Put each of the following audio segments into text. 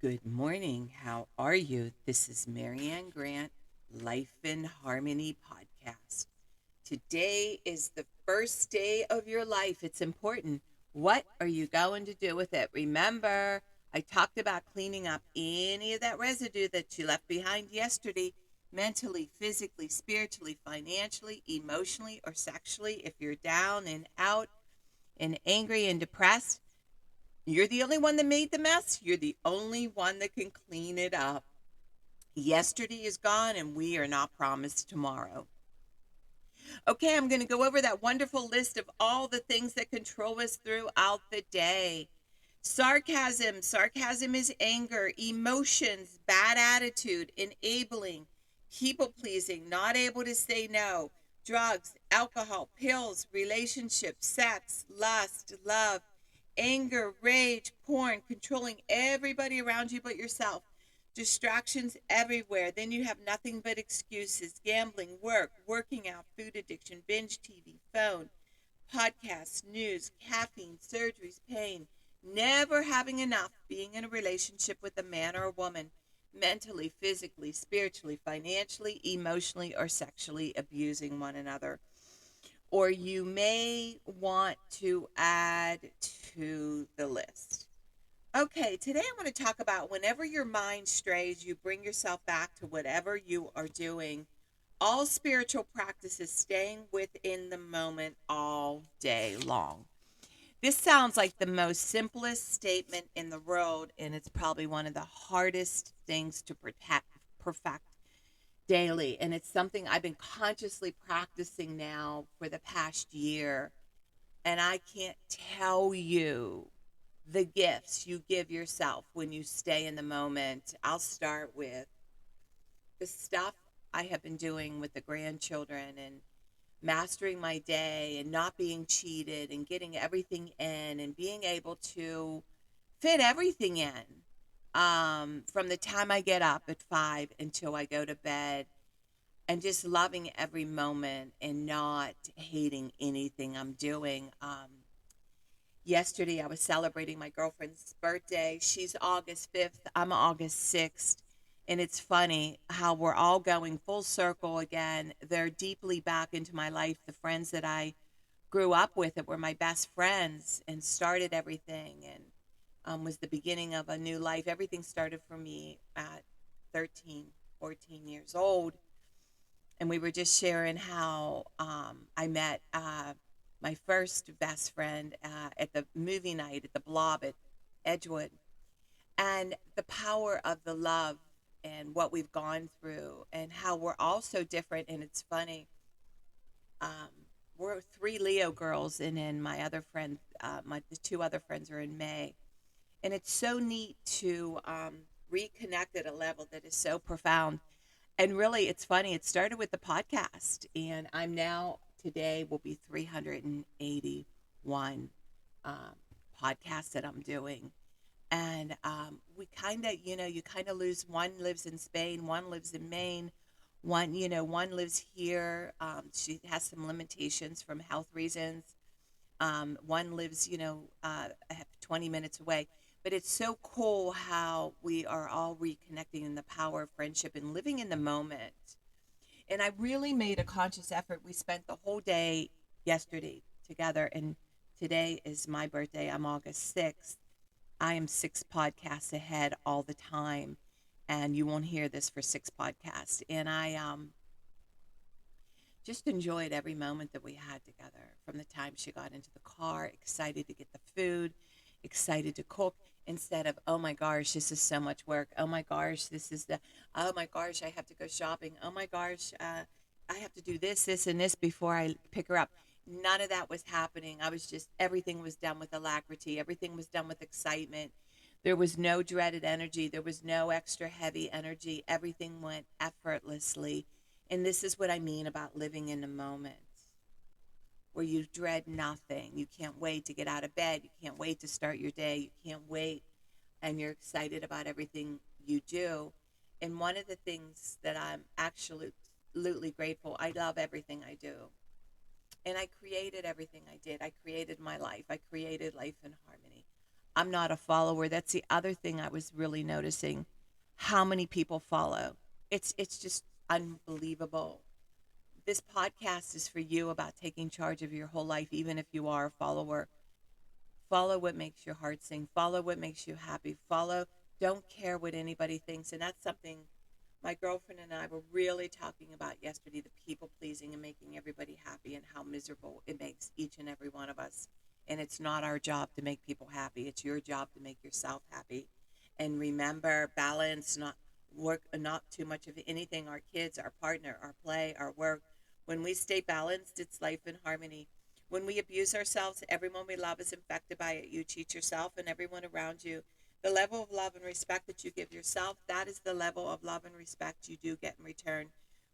Good morning. How are you? This is Marianne Grant, Life in Harmony podcast. Today is the first day of your life. It's important. What are you going to do with it? Remember, I talked about cleaning up any of that residue that you left behind yesterday, mentally, physically, spiritually, financially, emotionally, or sexually. If you're down and out and angry and depressed, you're the only one that made the mess. You're the only one that can clean it up. Yesterday is gone, and we are not promised tomorrow. Okay, I'm going to go over that wonderful list of all the things that control us throughout the day. Sarcasm. Sarcasm is anger, emotions, bad attitude, enabling, people pleasing, not able to say no, drugs, alcohol, pills, relationships, sex, lust, love, anger, rage, porn, controlling everybody around you but yourself. Distractions everywhere. Then you have nothing but excuses. Gambling, work, working out, food addiction, binge TV, phone, podcasts, news, caffeine, surgeries, pain. Never having enough. Being in a relationship with a man or a woman. Mentally, physically, spiritually, financially, emotionally, or sexually abusing one another. Or you may want to add to the list. Okay, today I want to talk about whenever your mind strays, you bring yourself back to whatever you are doing. All spiritual practices staying within the moment all day long. This sounds like the most simplest statement in the world, and it's probably one of the hardest things to perfect daily. And it's something I've been consciously practicing now for the past year. And I can't tell you the gifts you give yourself when you stay in the moment. I'll start with the stuff I have been doing with the grandchildren and mastering my day and not being cheated and getting everything in and being able to fit everything in from the time I get up at 5 until I go to bed, and just loving every moment and not hating anything I'm doing. Yesterday, I was celebrating my girlfriend's birthday. She's August 5th, I'm August 6th. And it's funny how we're all going full circle again. They're deeply back into my life. The friends that I grew up with that were my best friends and started everything, and was the beginning of a new life. Everything started for me at 13, 14 years old. And we were just sharing how I met my first best friend at the movie night at the Blob at Edgewood, and the power of the love and what we've gone through, and how we're all so different. And it's funny, um, we're three Leo girls, and then my other friend, the two other friends are in May, and it's so neat to reconnect at a level that is so profound. And really, it's funny. It started with the podcast, and I'm now today will be 381 um, podcasts that I'm doing. And we kind of, you kind of lose. One lives in Spain, one lives in Maine, one lives here. She has some limitations from health reasons. One lives, 20 minutes away. But it's so cool how we are all reconnecting in the power of friendship and living in the moment. And I really made a conscious effort. We spent the whole day yesterday together, and today is my birthday. I'm August 6th. I am 6 podcasts ahead all the time, and you won't hear this for 6 podcasts. And I just enjoyed every moment that we had together, from the time she got into the car, excited to get the food, excited to cook, instead of, oh my gosh, this is so much work. Oh my gosh, oh my gosh, I have to go shopping. Oh my gosh, I have to do this, and this before I pick her up. None of that was happening. Everything was done with alacrity. Everything was done with excitement. There was no dreaded energy. There was no extra heavy energy. Everything went effortlessly. And this is what I mean about living in the moment, where you dread nothing. You can't wait to get out of bed. You can't wait to start your day. You can't wait, and you're excited about everything you do. And one of the things that I'm absolutely grateful, I love everything I do. And I created everything I did. I created my life. I created life in harmony. I'm not a follower. That's the other thing I was really noticing, how many people follow. It's just unbelievable. This podcast is for you, about taking charge of your whole life, even if you are a follower. Follow what makes your heart sing. Follow what makes you happy. Follow, don't care what anybody thinks. And that's something my girlfriend and I were really talking about yesterday, the people pleasing and making everybody happy, and how miserable it makes each and every one of us. And it's not our job to make people happy. It's your job to make yourself happy. And remember, balance, not work, not too much of anything. Our kids, our partner, our play, our work. When we stay balanced, it's life in harmony. When we abuse ourselves, everyone we love is infected by it. You cheat yourself and everyone around you. The level of love and respect that you give yourself, that is the level of love and respect you do get in return.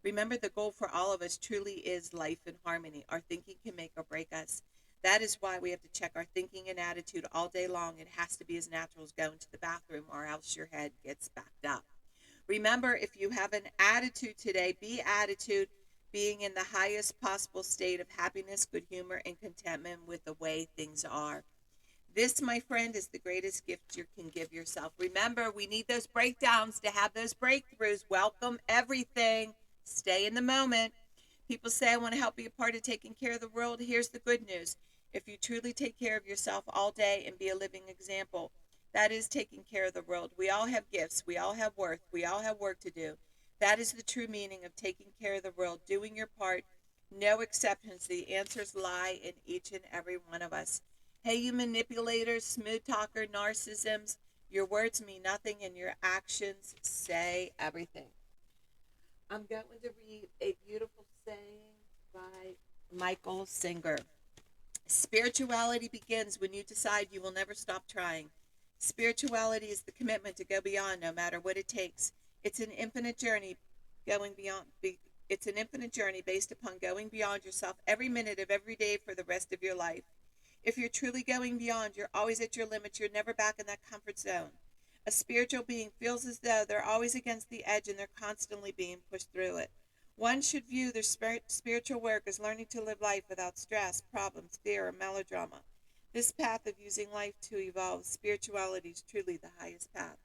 Remember, the goal for all of us truly is life in harmony. Our thinking can make or break us. That is why we have to check our thinking and attitude all day long. It has to be as natural as going to the bathroom, or else your head gets backed up. Remember, if you have an attitude today, be attitude, being in the highest possible state of happiness, good humor, and contentment with the way things are. This, my friend, is the greatest gift you can give yourself. Remember, we need those breakdowns to have those breakthroughs. Welcome everything. Stay in the moment. People say, I want to help be a part of taking care of the world. Here's the good news. If you truly take care of yourself all day and be a living example, that is taking care of the world. We all have gifts. We all have worth. We all have work to do. That is the true meaning of taking care of the world, doing your part. No exceptions. The answers lie in each and every one of us. Hey, you manipulators, smooth talker, narcissisms, your words mean nothing and your actions say everything. I'm going to read a beautiful saying by Michael Singer. Spirituality begins when you decide you will never stop trying. Spirituality is the commitment to go beyond no matter what it takes. It's an infinite journey going beyond. It's an infinite journey based upon going beyond yourself every minute of every day for the rest of your life. If you're truly going beyond, you're always at your limits. You're never back in that comfort zone. A spiritual being feels as though they're always against the edge and they're constantly being pushed through it. One should view their spiritual work as learning to live life without stress, problems, fear, or melodrama. This path of using life to evolve, spirituality is truly the highest path.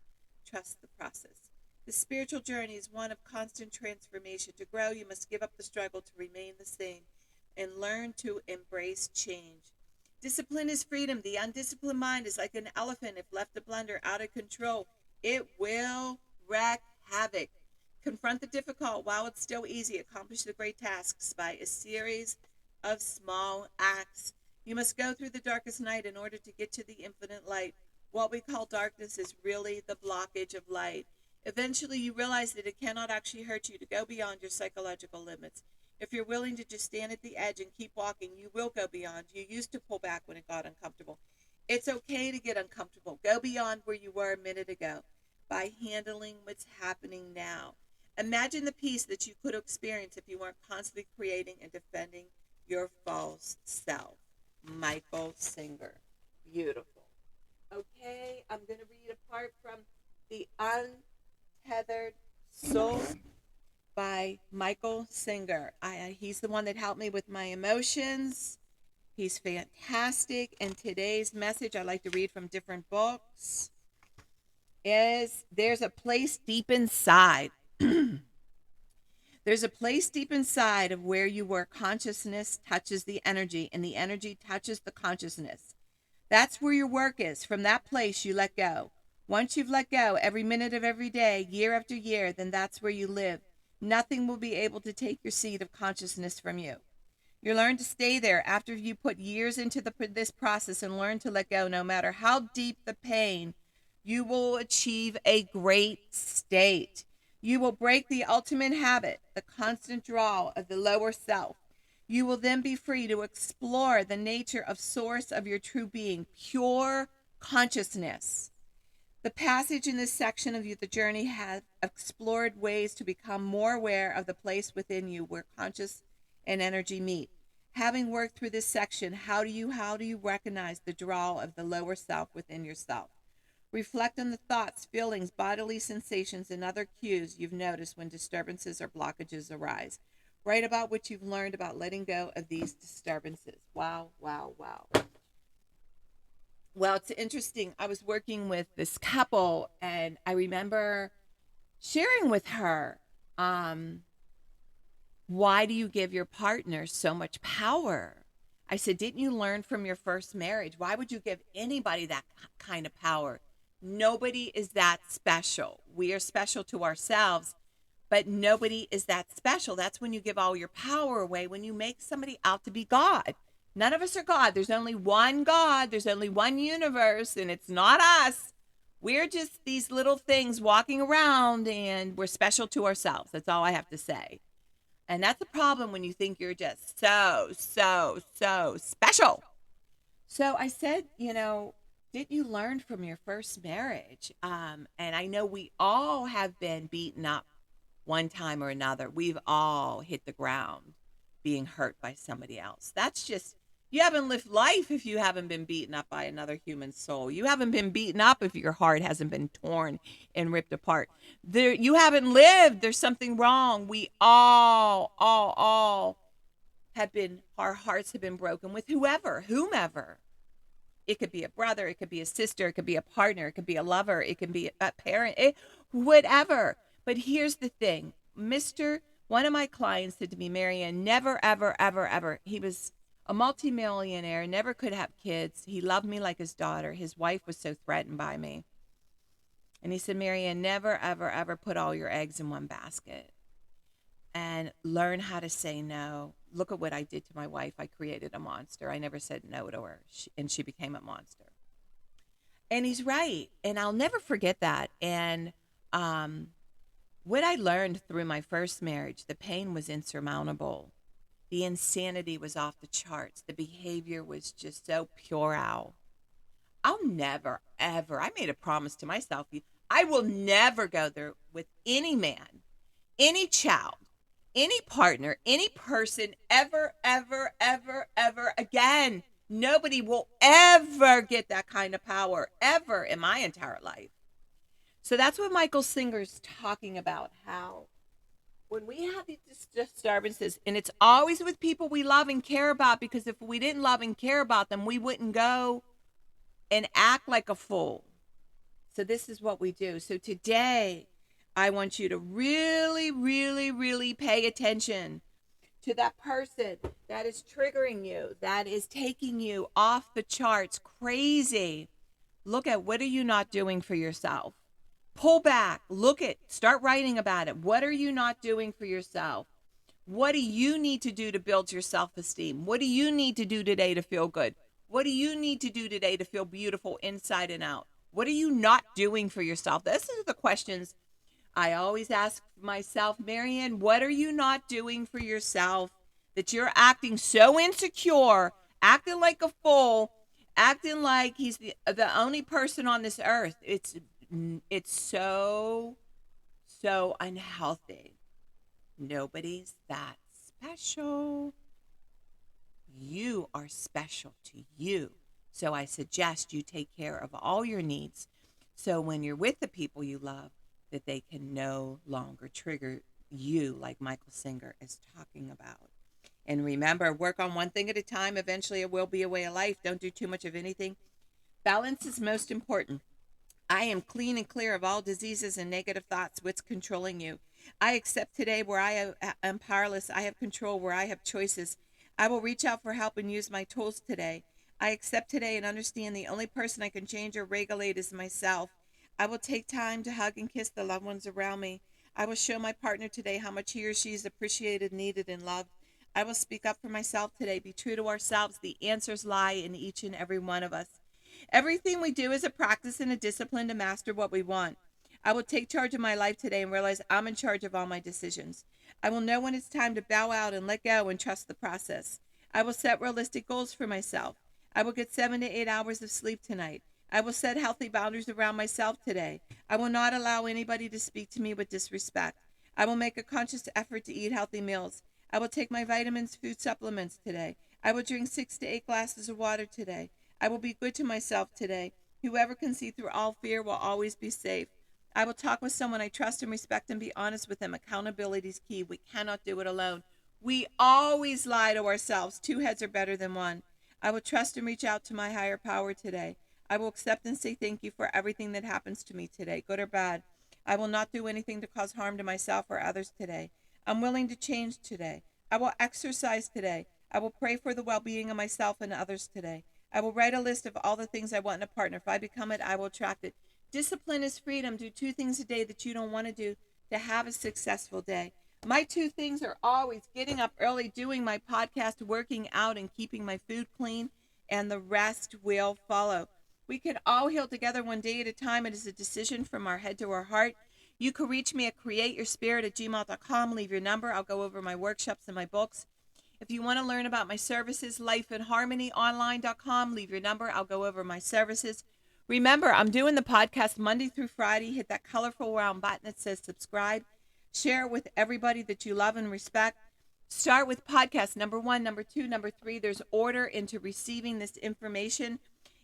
Trust the process. The spiritual journey is one of constant transformation. To grow, you must give up the struggle to remain the same and learn to embrace change. Discipline is freedom. The undisciplined mind is like an elephant. If left to blunder out of control, it will wreak havoc. Confront the difficult while it's still easy. Accomplish the great tasks by a series of small acts. You must go through the darkest night in order to get to the infinite light. What we call darkness is really the blockage of light. Eventually, you realize that it cannot actually hurt you to go beyond your psychological limits. If you're willing to just stand at the edge and keep walking, you will go beyond. You used to pull back when it got uncomfortable. It's okay to get uncomfortable. Go beyond where you were a minute ago by handling what's happening now. Imagine the peace that you could experience if you weren't constantly creating and defending your false self. Michael Singer. Beautiful. Okay, I'm going to read a part from The Untethered Soul by Michael Singer. He's the one that helped me with my emotions. He's fantastic. And today's message, I like to read from different books, is there's a place deep inside. There's a place deep inside of where you were consciousness touches the energy and the energy touches the consciousness. That's where your work is. From that place, you let go. Once you've let go every minute of every day, year after year, then that's where you live. Nothing will be able to take your seat of consciousness from you. You learn to stay there after you put years into this process and learn to let go. No matter how deep the pain, you will achieve a great state. You will break the ultimate habit, the constant draw of the lower self. You will then be free to explore the nature of source of your true being, pure consciousness. The passage in this section of the journey has explored ways to become more aware of the place within you where conscious and energy meet. Having worked through this section, how do you recognize the draw of the lower self within yourself? Reflect on the thoughts, feelings, bodily sensations, and other cues you've noticed when disturbances or blockages arise. Write about what you've learned about letting go of these disturbances. Wow, wow, wow. Well, it's interesting. I was working with this couple, and I remember sharing with her, um, why do you give your partner so much power? I said, didn't you learn from your first marriage? Why would you give anybody that kind of power? Nobody is that special. We are special to ourselves, but nobody is that special. That's when you give all your power away, when you make somebody out to be God. None of us are God. There's only one God, there's only one universe, and it's not us. We're just these little things walking around, and we're special to ourselves. That's all I have to say. And that's a problem when you think you're just so special. So I said, didn't you learn from your first marriage? And I know we all have been beaten up one time or another. We've all hit the ground being hurt by somebody else. That's just, you haven't lived life if you haven't been beaten up by another human soul. You haven't been beaten up if your heart hasn't been torn and ripped apart. You haven't lived. There's something wrong. We all have been, our hearts have been broken with whomever. It could be a brother, it could be a sister, it could be a partner, it could be a lover, it could be a parent, whatever. But here's the thing, one of my clients said to me, Marianne, never, ever, ever, ever. He was a multimillionaire, never could have kids. He loved me like his daughter. His wife was so threatened by me. And he said, Marianne, never, ever, ever put all your eggs in one basket. And learn how to say no. Look at what I did to my wife. I created a monster. I never said no to her, and she became a monster. And he's right. And I'll never forget that. And what I learned through my first marriage, the pain was insurmountable. The insanity was off the charts. The behavior was just so puerile. I'll never, ever, I made a promise to myself, I will never go there with any man, any child, any partner, any person, ever, ever, ever, ever again. Nobody will ever get that kind of power, ever, in my entire life. So that's what Michael Singer's talking about, how when we have these disturbances, and it's always with people we love and care about, because if we didn't love and care about them, we wouldn't go and act like a fool. So this is what we do. So today, I want you to really, really, really pay attention to that person that is triggering you, that is taking you off the charts, crazy. Look at, what are you not doing for yourself? Pull back, start writing about it. What are you not doing for yourself? What do you need to do to build your self-esteem? What do you need to do today to feel good? What do you need to do today to feel beautiful inside and out? What are you not doing for yourself? This is the questions I always ask myself, Marianne, what are you not doing for yourself that you're acting so insecure, acting like a fool, acting like he's the only person on this earth? It's so unhealthy. Nobody's that special. You are special to you. So I suggest you take care of all your needs. So when you're with the people you love, that they can no longer trigger you, like Michael Singer is talking about. And remember, work on one thing at a time. Eventually it will be a way of life. Don't do too much of anything. Balance is most important. I am clean and clear of all diseases and negative thoughts. What's controlling you? I accept today where I am powerless. I have control where I have choices. I will reach out for help and use my tools today. I accept today and understand the only person I can change or regulate is myself. I will take time to hug and kiss the loved ones around me. I will show my partner today how much he or she is appreciated, needed, and loved. I will speak up for myself today. Be true to ourselves. The answers lie in each and every one of us. Everything we do is a practice and a discipline to master what we want. I will take charge of my life today and realize I'm in charge of all my decisions. I will know when it's time to bow out and let go and trust the process. I will set realistic goals for myself. I will get 7 to 8 hours of sleep tonight. I will set healthy boundaries around myself today. I will not allow anybody to speak to me with disrespect. I will make a conscious effort to eat healthy meals. I will take my vitamins, food supplements today. I will drink 6 to 8 glasses of water today. I will be good to myself today. Whoever can see through all fear will always be safe. I will talk with someone I trust and respect and be honest with them. Accountability is key. We cannot do it alone. We always lie to ourselves. 2 heads are better than one. I will trust and reach out to my higher power today. I will accept and say thank you for everything that happens to me today, good or bad. I will not do anything to cause harm to myself or others today. I'm willing to change today. I will exercise today. I will pray for the well-being of myself and others today. I will write a list of all the things I want in a partner. If I become it, I will attract it. Discipline is freedom. Do 2 things a day that you don't want to do to have a successful day. My 2 things are always getting up early, doing my podcast, working out, and keeping my food clean, and the rest will follow. We can all heal together one day at a time. It is a decision from our head to our heart. You can reach me at createyourspirit@gmail.com. Leave your number. I'll go over my workshops and my books. If you want to learn about my services, lifeinharmonyonline.com. Leave your number. I'll go over my services. Remember, I'm doing the podcast Monday through Friday. Hit that colorful round button that says subscribe. Share it with everybody that you love and respect. Start with podcast number 1, number 2, number 3. There's order into receiving this information.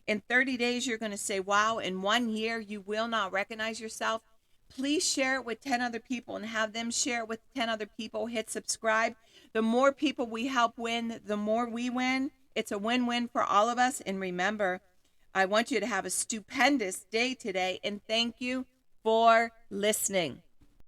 In 30 days, you're going to say, wow. In 1 year, you will not recognize yourself. Please share it with 10 other people and have them share it with 10 other people. Hit subscribe. The more people we help win, the more we win. It's a win-win for all of us. And remember, I want you to have a stupendous day today. And thank you for listening.